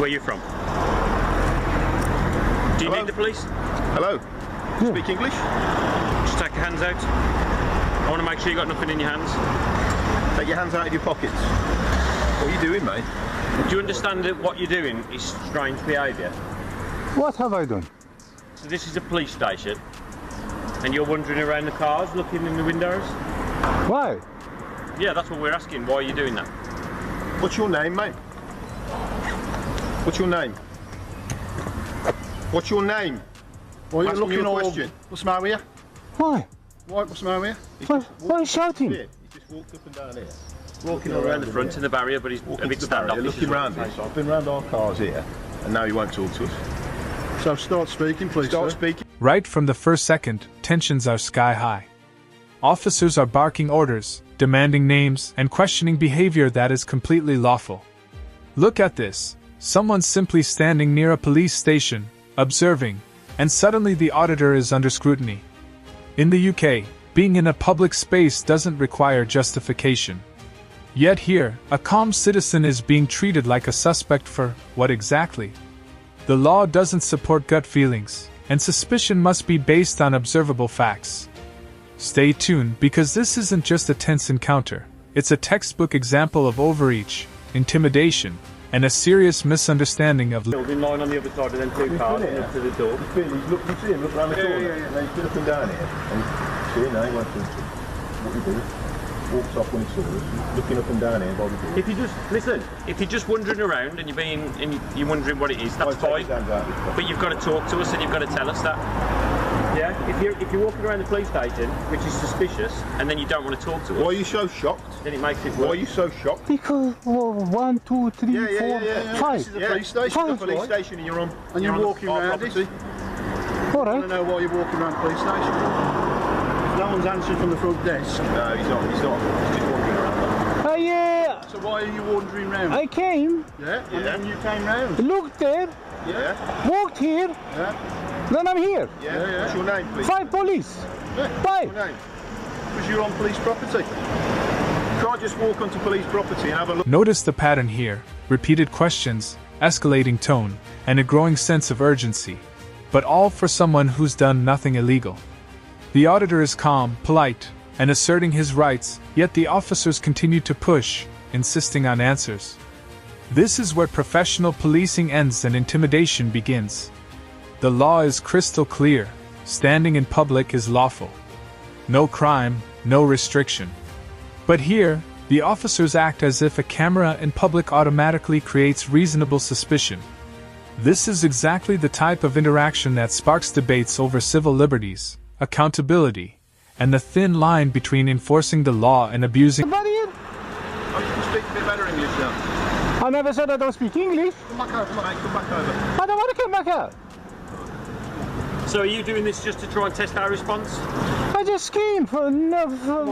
Where are you from? Do you need the police? Hello. Speak English? Just take your hands out. I want to make sure you got nothing in your hands. Take your hands out of your pockets. What are you doing, mate? Do you understand that what you're doing is strange behaviour? What have I done? So this is a police station, and you're wandering around the cars, looking in the windows? Why? Yeah, that's what we're asking. Why are you doing that? What's your name, mate? What's your name? What's your name? Why are you looking all... question. What's the matter with you? Why? What's the matter with you? Why are you shouting? He just walked up and down here. Walking all around the front of the barrier, but he's a bit standoffish. Looking round this. I've been round our cars here, and now he won't talk to us. So start speaking, please. Start speaking. Right from the first second, tensions are sky high. Officers are barking orders, demanding names, and questioning behavior that is completely lawful. Look at this. Someone's simply standing near a police station, observing, and suddenly the auditor is under scrutiny. In the UK, being in a public space doesn't require justification. Yet here, a calm citizen is being treated like a suspect for what exactly? The law doesn't support gut feelings, and suspicion must be based on observable facts. Stay tuned because this isn't just a tense encounter, it's a textbook example of overreach, intimidation, and a serious misunderstanding of In line on the other side of them two cars and up to the door. You see him look around the corner, and then he's been up and down here, and see, now he won't talk to us. What we do? Walks off when he saw us, looking up and down here by the door. If you just listen, if you're just wandering around and you're wondering what it is, that's fine. But you've got to talk to us and you've got to tell us that. Yeah. If you're walking around the police station, which is suspicious, and then you don't want to talk to us. Why are you so shocked? Then it makes it worse. Why are you so shocked? Because 1, 2, 3, 4, 5. This is a police station. Five. A police station, and you're on. And you're walking around property. it. All I right. don't know why you're walking around the police station. No one's answering from the front desk. No, he's not. He's just walking around. Yeah. So why are you wandering round? I came, Yeah, and then you came round. looked there, Yeah. walked here, Yeah, then I'm here. Yeah. What's your name, please? 5 police. yeah. 5. Your name? Because you're on police property. You can't just walk onto police property and have a look. Notice the pattern here, repeated questions, escalating tone, and a growing sense of urgency. But all for someone who's done nothing illegal. The auditor is calm, polite, and asserting his rights, yet the officers continue to push, insisting on answers. This is where professional policing ends and intimidation begins. The law is crystal clear. Standing in public is lawful. No crime, no restriction. But here, the officers act as if a camera in public automatically creates reasonable suspicion. This is exactly the type of interaction that sparks debates over civil liberties, accountability, and the thin line between enforcing the law and abusing. Somebody here? Oh, you can speak a bit better English now. I never said I don't speak English. Come back over, mate. Come back over. I don't want to come back out. So are you doing this just to try and test our response? I just came for no.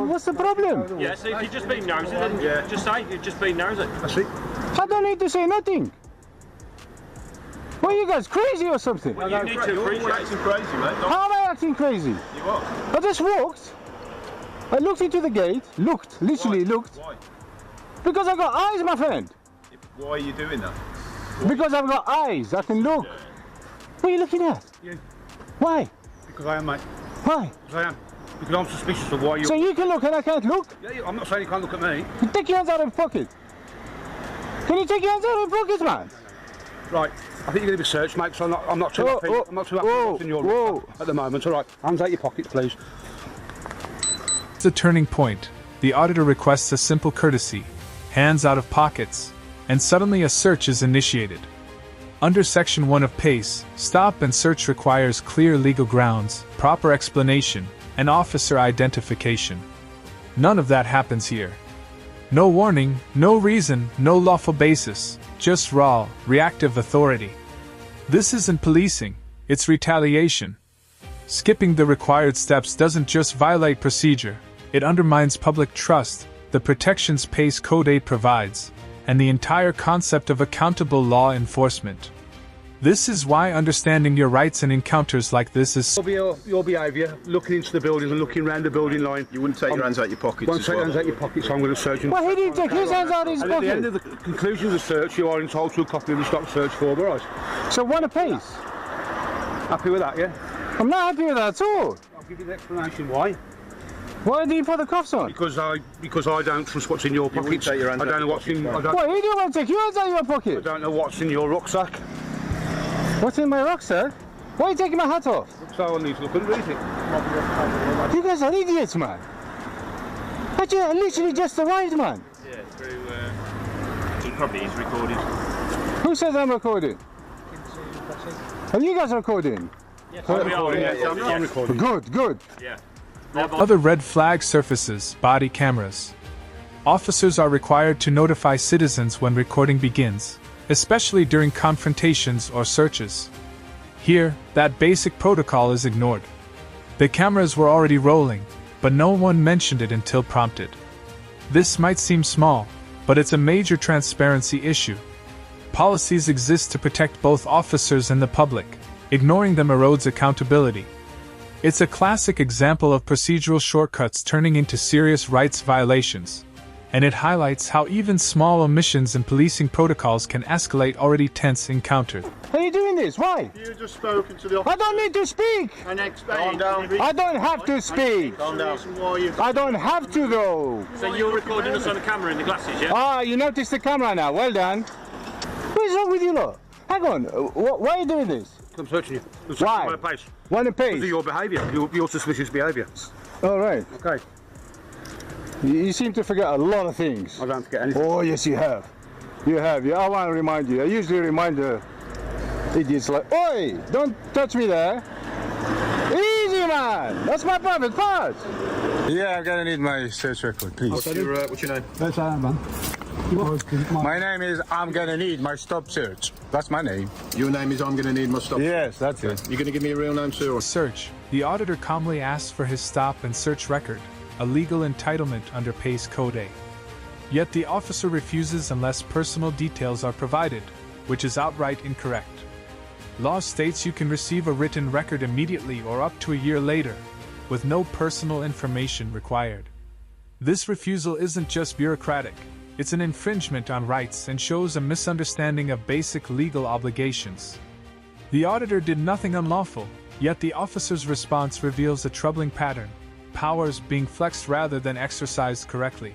What's the problem? Yeah. So if you're just being nosy, then just say you're just being nosy. I see. I don't need to say nothing. What, are you guys crazy or something? Well, you need to You're appreciate. acting crazy, mate. How am I acting crazy? You are. I just walked. I looked into the gate. Literally looked. Why? Because I got eyes, my friend. Why are you doing that? Because I've got eyes. I can look. What are you looking at? You. Why? Because I am, mate. Why? Because I am. Because I'm suspicious of why you... So you can look and I can't look? Yeah, I'm not saying you can't look at me. Take your hands out of your pocket. Can you take your hands out of your pockets, man? Right. I think you're going to be searched, mate, so I'm not too Whoa, happy. whoa, I'm not too happy whoa, what's in your whoa. at the moment. All right. Hands out your pockets, please. It's a turning point. The auditor requests a simple courtesy, hands out of pockets, and suddenly a search is initiated. Under Section 1 of PACE, stop and search requires clear legal grounds, proper explanation, and officer identification. None of that happens here. No warning, no reason, no lawful basis, just raw, reactive authority. This isn't policing, it's retaliation. Skipping the required steps doesn't just violate procedure, it undermines public trust, the protections PACE Code 8 provides, and the entire concept of accountable law enforcement. This is why understanding your rights in encounters like this is Your behaviour, looking into the building and looking round the building line. You wouldn't take your hands out your pockets. Won't take your hands out your pockets, so I'm going to search you. Well, he didn't take his hands out of his And at the end pocket. of the conclusion of the search, you are entitled to a copy of the stop search form, alright? So one apiece. Happy with that, yeah? I'm not happy with that at all. I'll give you the explanation why. Why did you put the cuffs on? Because I don't trust what's in your wouldn't pockets. take your I hands out don't know your what's in. pockets, Why, he didn't want to take your hands out of your I pocket. don't know what's in your rucksack. What's in my rucksack? Why are you taking my hat off? So I need to look and read it. You guys are idiots, man. I literally just arrived, man. Yeah, through. He probably is recording. Who says I'm recording? Are you guys recording? I'm recording. Good, good. Yeah. other red flag surfaces, body cameras. Officers are required to notify citizens when recording begins, especially during confrontations or searches. Here, that basic protocol is ignored. The cameras were already rolling, but no one mentioned it until prompted. This might seem small, but it's a major transparency issue. Policies exist to protect both officers and the public. Ignoring them erodes accountability. It's a classic example of procedural shortcuts turning into serious rights violations, and it highlights how even small omissions in policing protocols can escalate already tense encounters. Are you doing this? Why? You just spoken to the officer I don't need to speak. and Calm explained down. I don't have to speak. the reason why you. I don't have to though. So you're recording us on the camera in the glasses, yeah? Ah, you noticed the camera now. Well done. What is wrong with you lot? Hang on. Why are you doing this? I'm searching you. I'm searching Why? my place. One Because of apiece. your behaviour, your suspicious behaviour. All right. Okay. You seem to forget a lot of things. I don't forget anything. Oh, yes, you have. You have. Yeah, I want to remind you. I usually remind the idiots like, oi, don't touch me there. Easy, man. That's my private part. Yeah, I'm going to need my search record, please. What's your name? That's man. My name is I'm going to need my stop search. That's my name. Your name is I'm going to need my stop. Yes, that's it. You're going to give me a real name, sir? Or... Search. The auditor calmly asks for his stop and search record, a legal entitlement under Pace Code A. Yet the officer refuses unless personal details are provided, which is outright incorrect. Law states you can receive a written record immediately or up to a year later, with no personal information required. This refusal isn't just bureaucratic, it's an infringement on rights and shows a misunderstanding of basic legal obligations. The auditor did nothing unlawful, yet the officer's response reveals a troubling pattern: powers being flexed rather than exercised correctly.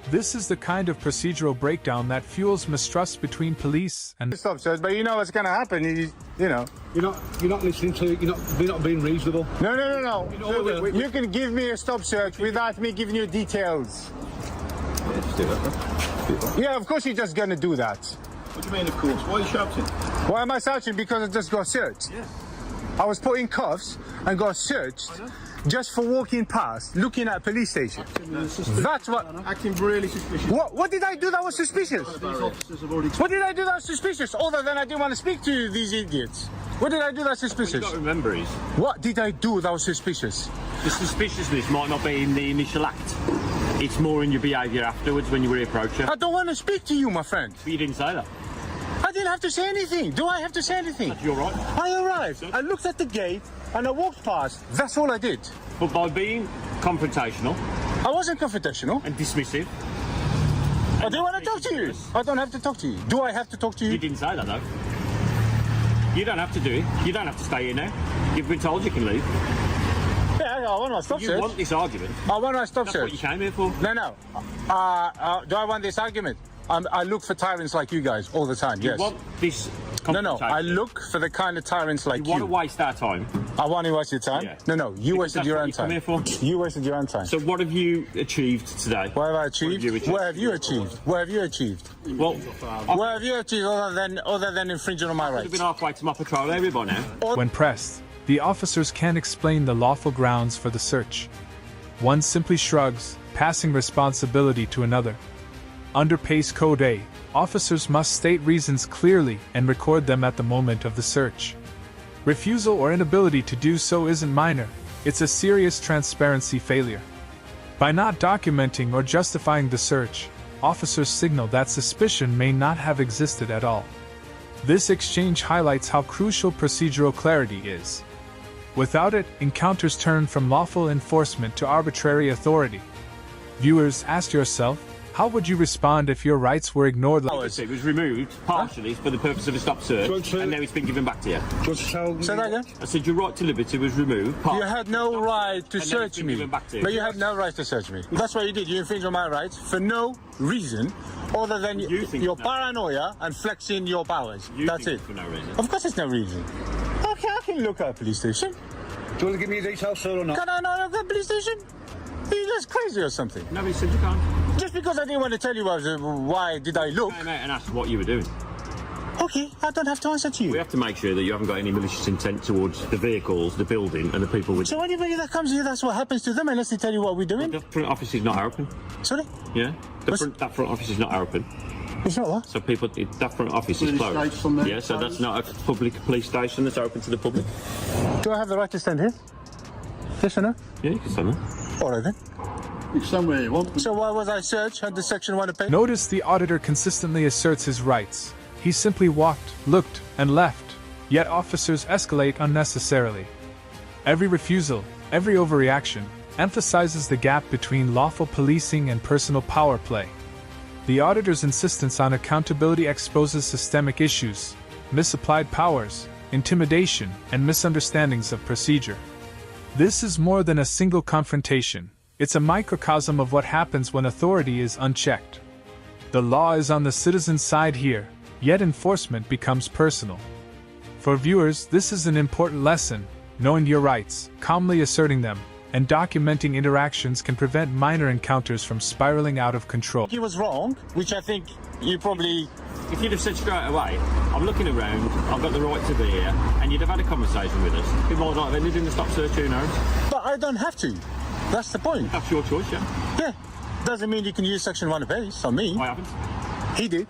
This is the kind of procedural breakdown that fuels mistrust between police and Stop search, but you know what's going to happen. You know. You're not listening to. You're not being reasonable. No. know, You can give me a stop search without me giving you details. Yeah, just do that, man. Yeah, of course you're just going to do that. What do you mean, of course? Why are you shouting? Why am I searching? Because I just got searched. Yeah. I was put in cuffs and got searched just for walking past, looking at a police station. That's what. Acting really suspicious. What did I do that was suspicious? These officers have already... What did I do that was suspicious? Other than I didn't want to speak to these idiots. What did I do that's suspicious? What you've got to remember is, What did I do that was suspicious? the suspiciousness might not be in the initial act. It's more in your behaviour afterwards when you reapproach her. I don't want to speak to you, my friend. But you didn't say that. I didn't have to say anything. Do I have to say anything? You're right. I arrived, I looked at the gate, and I walked past. That's all I did. But by being confrontational I wasn't confrontational. and dismissive, I didn't want to talk to you. I don't have to talk to you. Do I have to talk to you you? didn't say that though. You don't have to do it. You don't have to stay here now. You've been told you can leave. Yeah, I want my stop You search. want this argument. I want my stop That's what search. you came here for. No. Do I want this argument? I look for tyrants like you guys all the time. Yes. You want this No. confrontation. I look for the kind of tyrants like You want to you. waste our time. I want to waste your time. Yeah. No. You Because wasted that's your what own you come time. here for. You wasted your own time. So what have you achieved today? What have I achieved? you achieved? What have you achieved? What have you achieved? Well, I What have you achieved other than infringing on my could have rights? been halfway to my patrol area by now. when pressed, the officers can't explain the lawful grounds for the search. One simply shrugs, passing responsibility to another. Under Pace Code A, officers must state reasons clearly and record them at the moment of the search. Refusal or inability to do so isn't minor, it's a serious transparency failure. By not documenting or justifying the search, officers signal that suspicion may not have existed at all. This exchange highlights how crucial procedural clarity is. Without it, encounters turn from lawful enforcement to arbitrary authority. Viewers, ask yourself, how would you respond if your rights were ignored? It was removed partially for the purpose of a stop search, and now it's been given back to you. Say that again? I said your right to liberty was removed. You had no right to and now search it's been me. given back to you. But you had no right to search me. That's what you did. You infringed on my rights for no reason other than You think your so. paranoia and flexing your powers. You That's think it. for no reason. Of course it's no reason. Okay, I can look at a police station. Do you want to give me your details, sir, or not? Can I not look at a police station? Are you guys crazy or something? Nobody said you can't. Just because I didn't want to tell you why did I look. Came out and asked what you were doing. Okay, I don't have to answer to We you. have to make sure that you haven't got any malicious intent towards the vehicles, the building, and the people with. So anybody that comes here, that's what happens to them unless they tell you what we're doing. The front office is not open. Sorry? Yeah, that front office is not open. It's not what? So people, that front office is Police closed. station there. Yeah, so that's not a public police station that's open to the public. Do I have the right to stand here? Yes or no? Yeah, you can stand there. All right then. It's somewhere you want. So why was I searched under section 1 of pay? Notice the auditor consistently asserts his rights. He simply walked, looked, and left, yet officers escalate unnecessarily. Every refusal, every overreaction, emphasizes the gap between lawful policing and personal power play. The auditor's insistence on accountability exposes systemic issues, misapplied powers, intimidation, and misunderstandings of procedure. This is more than a single confrontation. It's a microcosm of what happens when authority is unchecked. The law is on the citizen's side here, yet enforcement becomes personal. For viewers, this is an important lesson. Knowing your rights, calmly asserting them, and documenting interactions can prevent minor encounters from spiraling out of control. He was wrong, which I think you probably... If you'd have said straight away, I'm looking around, I've got the right to be here, and you'd have had a conversation with us, we might not have ended in the stop search, who knows? But I don't have to. That's the point. That's your choice, yeah. Yeah. Doesn't mean you can use section 1 of base on me. I haven't. He did.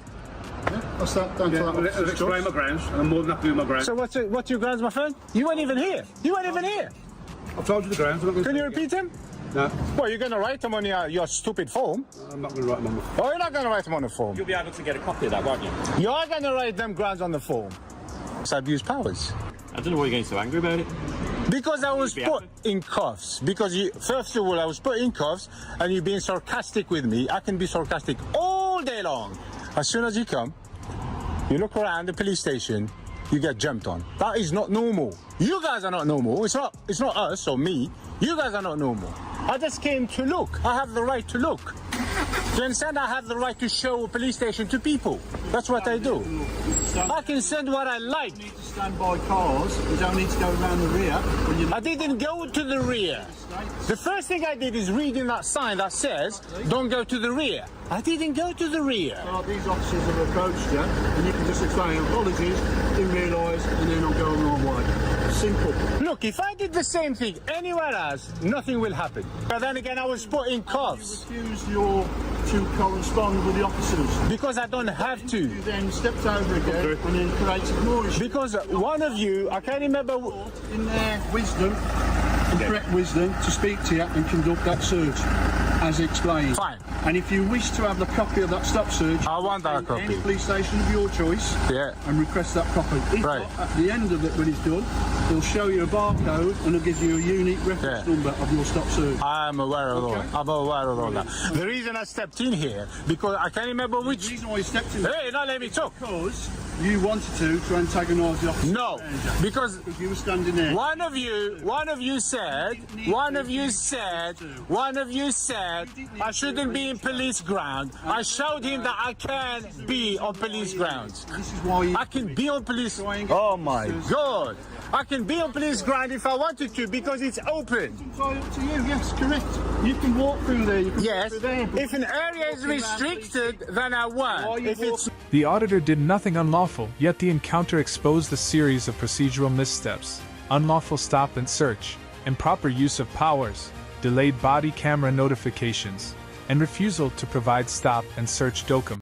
What's that? Down to that. I'll explain my grounds, and I'm more than happy with my grounds. So what's your grounds, my friend? You weren't even here. You weren't even here. I've told you the grounds. I'm not going Can you repeat them? No, Well, you're going to write them on your stupid form. I'm not going to write them on the phone. Oh, you're not going to write them on the form. You'll be able to get a copy of that, won't you? You're going to write them grounds on the form. So abuse powers. I don't know why you're getting so angry about it. Because I was be put happy. in cuffs. Because first of all, I was put in cuffs, and you're being sarcastic with me. I can be sarcastic all day long. As soon as you come, you look around the police station, you get jumped on. That is not normal. You guys are not normal. It's not us or me. You guys are not normal. I just came to look. I have the right to look. Do you understand? I have the right to show a police station to people. That's what I do. I can send what I like. You need to stand by cars. You don't need to go around the rear. When you I didn't go to the rear. The first thing I did is reading that sign that says, don't go to the rear. I didn't go to the rear. These officers have approached you, and you can just explain apologies, didn't realise, and then I'll go on the wrong way. Simple. Look, if I did the same thing anywhere else, nothing will happen. But then again, I was put in cuffs Refused to correspond with the officers. because I don't have to. You then stepped over again and then created more issues. Because one of you, I can't remember. In their wisdom, and correct wisdom, to speak to you and conduct that search, as explained. Fine. And if you wish to have the copy of that stop search, I want that attend copy. any police station of your choice, Yeah. and request that copy. If Right. not, at the end of it, when it's done, they'll show you a barcode and it'll give you a unique reference Yeah. number of your stop search. I'm aware of all. Okay. I'm aware of all that. The reason I stepped in here because I can't remember The which. reason why you stepped in Hey, not let me talk. because you wanted to antagonise the officer. No, because Because you were standing there. one of you said, I shouldn't be in police ground. I showed him that I can be on police grounds. This is why you I can be on police. Try and get Oh my officers. God! I can be on police ground if I wanted to because it's open. Entirely up to you, yes, correct. You can walk through there, you can Yes. walk through there. If an area is restricted, then I won't. If it's The auditor did nothing unlawful, yet the encounter exposed a series of procedural missteps: unlawful stop and search, improper use of powers, delayed body camera notifications, and refusal to provide stop and search documents.